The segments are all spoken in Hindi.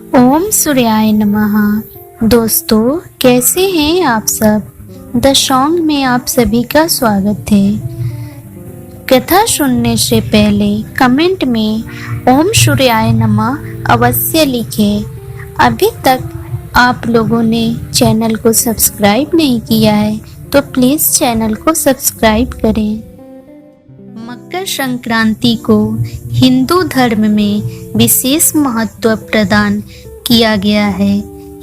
ओम सूर्याय नमः। दोस्तों, कैसे हैं आप सब। द सॉन्ग में आप सभी का स्वागत है। कथा सुनने से पहले कमेंट में ओम सूर्याय नमः अवश्य लिखें। अभी तक आप लोगों ने चैनल को सब्सक्राइब नहीं किया है तो प्लीज़ चैनल को सब्सक्राइब करें। मकर संक्रांति को हिंदू धर्म में विशेष महत्व प्रदान किया गया है।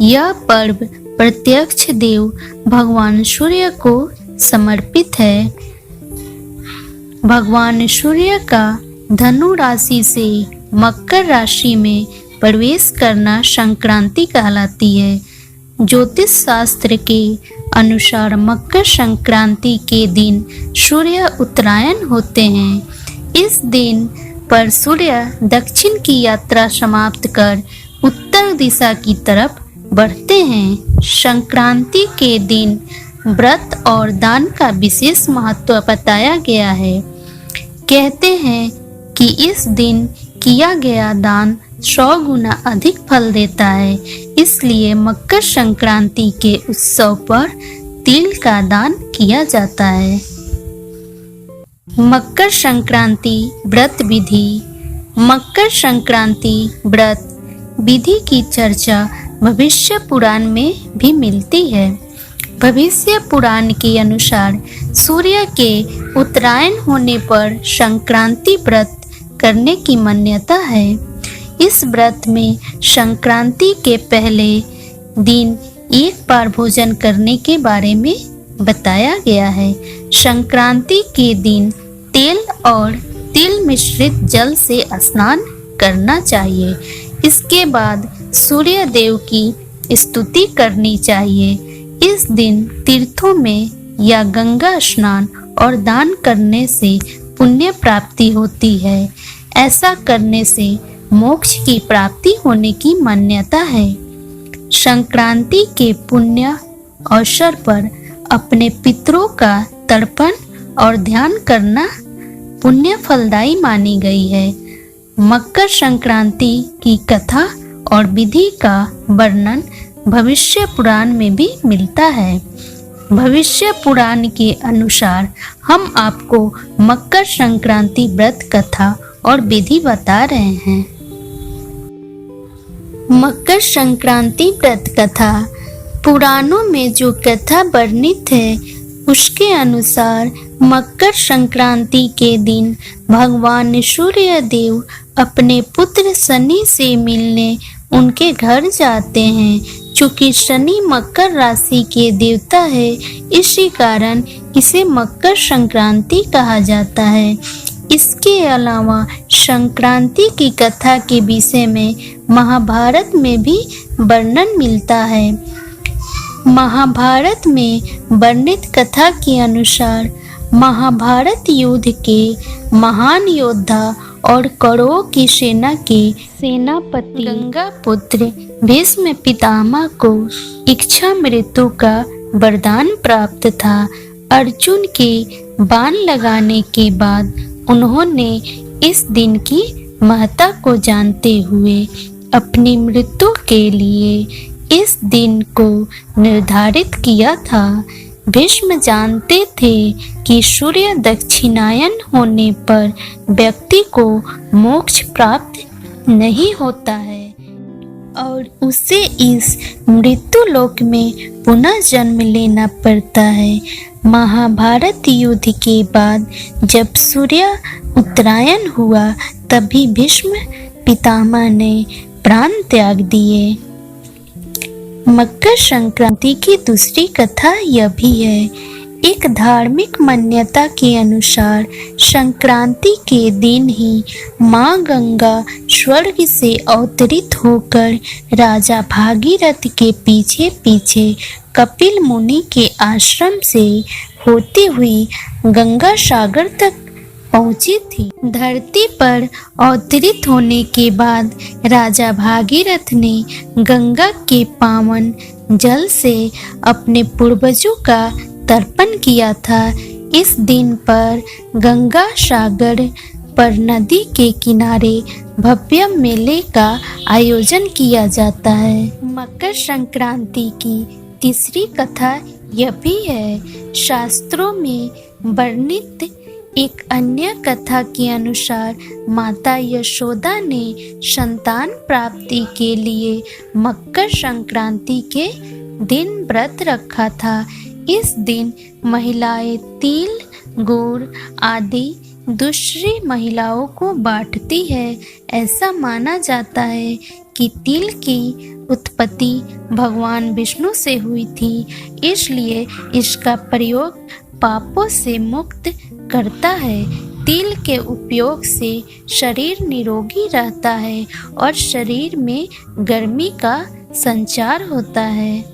यह पर्व प्रत्यक्ष देव भगवान सूर्य को समर्पित है। भगवान सूर्य का धनु राशि से मकर राशि में प्रवेश करना संक्रांति कहलाती है। ज्योतिष शास्त्र के अनुसार मकर संक्रांति के दिन सूर्य उत्तरायण होते हैं। इस दिन पर सूर्य दक्षिण की यात्रा समाप्त कर उत्तर दिशा की तरफ बढ़ते हैं। संक्रांति के दिन व्रत और दान का विशेष महत्व बताया गया है। कहते हैं कि इस दिन किया गया दान 100 गुना अधिक फल देता है। इसलिए मकर संक्रांति के उत्सव पर तिल का दान किया जाता है। मकर संक्रांति व्रत विधि। मकर संक्रांति व्रत विधि की चर्चा भविष्य पुराण में भी मिलती है। भविष्य पुराण के अनुसार सूर्य के उत्तरायण होने पर संक्रांति व्रत करने की मान्यता है। इस व्रत में संक्रांति के पहले दिन एक बार भोजन करने के बारे में बताया गया है। संक्रांति के दिन तेल और तिल मिश्रित जल से स्नान करना चाहिए। इसके बाद सूर्य देव की स्तुति करनी चाहिए। इस दिन तीर्थों में या गंगा स्नान और दान करने से पुण्य प्राप्ति होती है। ऐसा करने से मोक्ष की प्राप्ति होने की मान्यता है। संक्रांति के पुण्य अवसर पर अपने पितरों का तर्पण और ध्यान करना पुण्य फलदायी मानी गई है। मकर संक्रांति की कथा और विधि का वर्णन भविष्य पुराण में भी मिलता है। भविष्य पुराण के अनुसार हम आपको मकर संक्रांति व्रत कथा और विधि बता रहे हैं। मकर संक्रांति व्रत कथा। पुराणों में जो कथा वर्णित है उसके अनुसार मकर संक्रांति के दिन भगवान सूर्य देव अपने पुत्र शनि से मिलने उनके घर जाते हैं। चूंकि शनि मकर राशि के देवता है, इसी कारण इसे मकर संक्रांति कहा जाता है। इसके अलावा संक्रांति की कथा के विषय में महाभारत में भी वर्णन मिलता है। महाभारत में वर्णित कथा के अनुसार महाभारत युद्ध के महान योद्धा और कौरवों की सेना के सेनापति गंगा पुत्र भीष्म पितामह को इच्छा मृत्यु का वरदान प्राप्त था। अर्जुन के बाण लगाने के बाद उन्होंने इस दिन की महत्ता को जानते हुए अपनी मृत्यु के लिए इस दिन को निर्धारित किया था। भीष्म जानते थे कि सूर्य दक्षिणायन होने पर व्यक्ति को मोक्ष प्राप्त नहीं होता है और उसे इस मृत्यु लोक में पुनः जन्म लेना पड़ता है। महाभारत युद्ध के बाद जब सूर्य उत्तरायण हुआ तभी भीष्म पितामह ने प्राण त्याग दिए। मकर संक्रांति की दूसरी कथा यह भी है। एक धार्मिक मान्यता के अनुसार संक्रांति के दिन ही माँ गंगा स्वर्ग से अवतरित होकर राजा भागीरथ के पीछे पीछे कपिल मुनि के आश्रम से होती हुई गंगा सागर तक पहुंची थी। धरती पर अवतरित होने के बाद राजा भागीरथ ने गंगा के पावन जल से अपने पूर्वजों का तर्पण किया था। इस दिन पर गंगा सागर पर नदी के किनारे भव्य मेले का आयोजन किया जाता है। मकर संक्रांति की तीसरी कथा यह भी है। शास्त्रों में वर्णित एक अन्य कथा के अनुसार माता यशोदा ने संतान प्राप्ति के लिए मकर संक्रांति के दिन व्रत रखा था। इस दिन महिलाएं तिल, गुड़ आदि दूसरी महिलाओं को बांटती है। ऐसा माना जाता है कि तिल की उत्पत्ति भगवान विष्णु से हुई थी, इसलिए इसका प्रयोग पापों से मुक्त करता है। तिल के उपयोग से शरीर निरोगी रहता है और शरीर में गर्मी का संचार होता है।